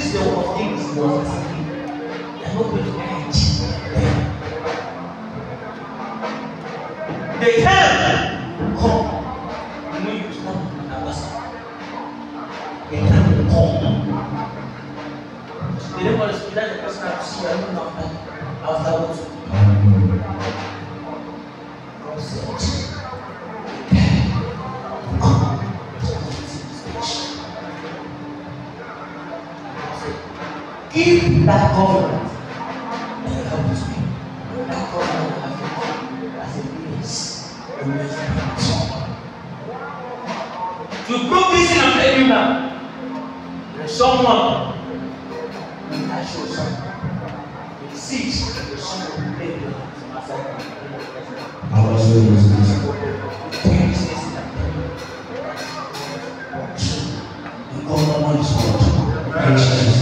since the whole thing was happening, they are not going to end. The time will come. You know you stop and understand. The time will come. They don't want to speak that the person has to see you afterwards. God said, if that covenant will help us me, that covenant will have as a witness, to prove this thing I'm telling you now, there is someone that shows something. The seed, the son of the baby, I was doing this. The government is what?